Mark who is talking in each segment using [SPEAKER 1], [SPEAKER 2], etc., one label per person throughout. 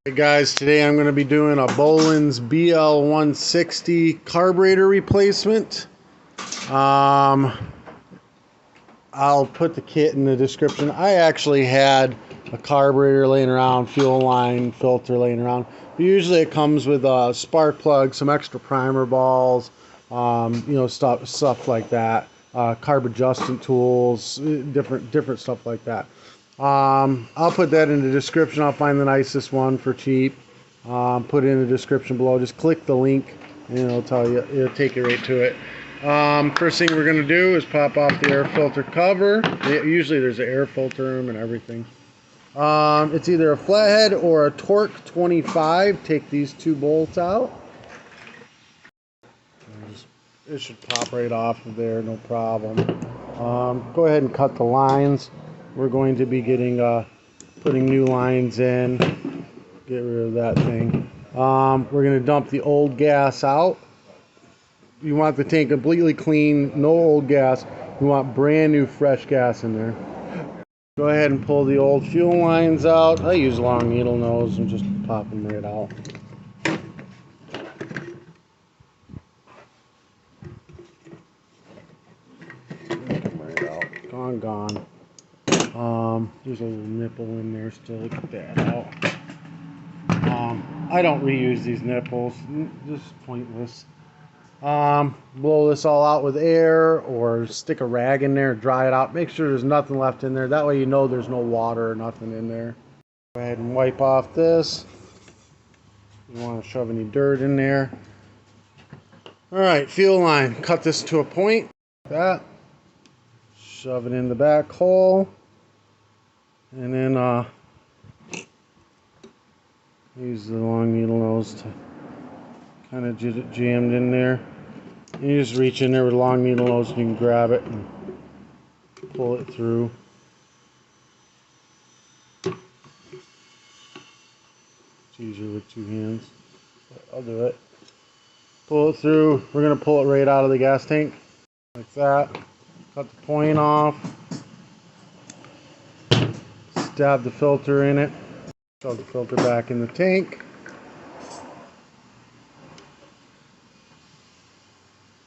[SPEAKER 1] Hey guys, today I'm going to be doing a Bolens bl160 carburetor replacement. I'll put the kit in the description. I actually had a carburetor laying around, fuel line, filter laying around. But usually it comes with a spark plug, some extra primer balls, stuff like that. Carb adjustment tools, different stuff like that. I'll put that in the description. I'll find the nicest one for cheap. Put it in the description below. Just click the link and it'll tell you, it'll take you right to it. First thing we're going to do is pop off the air filter cover. Usually there's an air filter and everything. It's either a flathead or a Torque 25. Take these two bolts out. It should pop right off of there, no problem. Go ahead and cut the lines. We're going to be putting new lines in. Get rid of that thing. We're going to dump the old gas out. You want the tank completely clean, no old gas. You want brand new fresh gas in there. Go ahead and pull the old fuel lines out. I use long needle nose and just pop them right out. Gone. There's a little nipple in there still. Get that out. I don't reuse these nipples. Just pointless. Blow this all out with air or stick a rag in there, dry it out. Make sure there's nothing left in there. That way you know there's no water or nothing in there. Go ahead and wipe off this. You don't want to shove any dirt in there. Alright, fuel line. Cut this to a point. Like that. Shove it in the back hole, and then use the long needle nose to kind of get it jammed in there. And you just reach in there with a long needle nose and you can grab it and pull it through. It's easier with two hands, but I'll do it. Pull it through. We're going to pull it right out of the gas tank like that. Cut the point off, stab the filter in it, shove the filter back in the tank,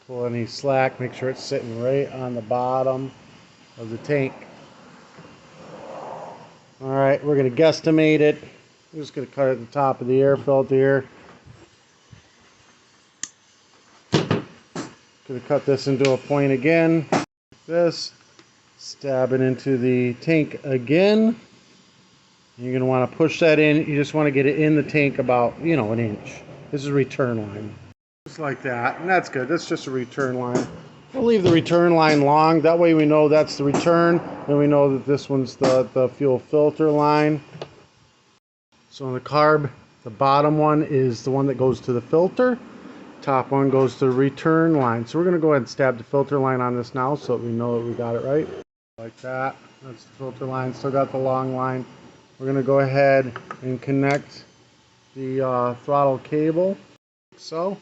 [SPEAKER 1] pull any slack, make sure it's sitting right on the bottom of the tank. Alright, we're going to guesstimate it. We're just going to cut at the top of the air filter here. Going to cut this into a point again. This, stab it into the tank again. You're going to want to push that in. You just want to get it in the tank about, an inch. This is a return line. Just like that. And that's good. That's just a return line. We'll leave the return line long. That way we know that's the return. Then we know that this one's the fuel filter line. So on the carb, the bottom one is the one that goes to the filter. Top one goes to the return line. So we're going to go ahead and stab the filter line on this now so that we know that we got it right. Like that. That's the filter line. Still got the long line. We're going to go ahead and connect the throttle cable. So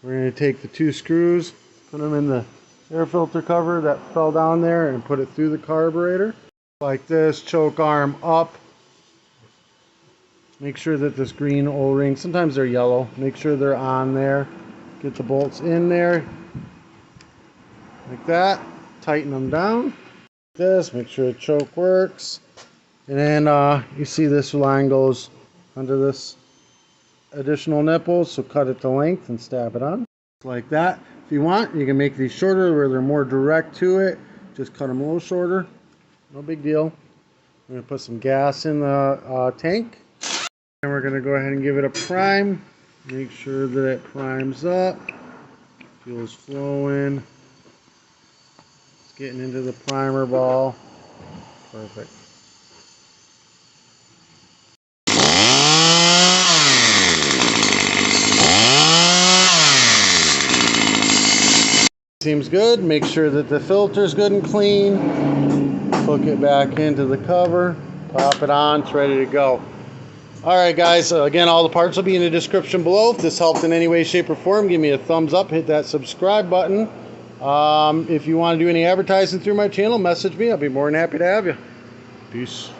[SPEAKER 1] we're going to take the two screws, put them in the air filter cover that fell down there and put it through the carburetor. Like this, choke arm up. Make sure that this green O-ring, sometimes they're yellow, make sure they're on there. Get the bolts in there, like that. Tighten them down. Like this, make sure the choke works. And then you see this line goes under this additional nipple, so cut it to length and stab it on. Like that. If you want, you can make these shorter where they're more direct to it. Just cut them a little shorter. No big deal. We're going to put some gas in the tank. And we're going to go ahead and give it a prime. Make sure that it primes up. Fuel's flowing. It's getting into the primer ball. Perfect. Seems good. Make sure that the filter's good and clean. Hook it back into the cover. Pop it on. It's ready to go. Alright guys, again, all the parts will be in the description below. If this helped in any way, shape, or form, give me a thumbs up, hit that subscribe button. If you want to do any advertising through my channel, message me. I'll be more than happy to have you. Peace.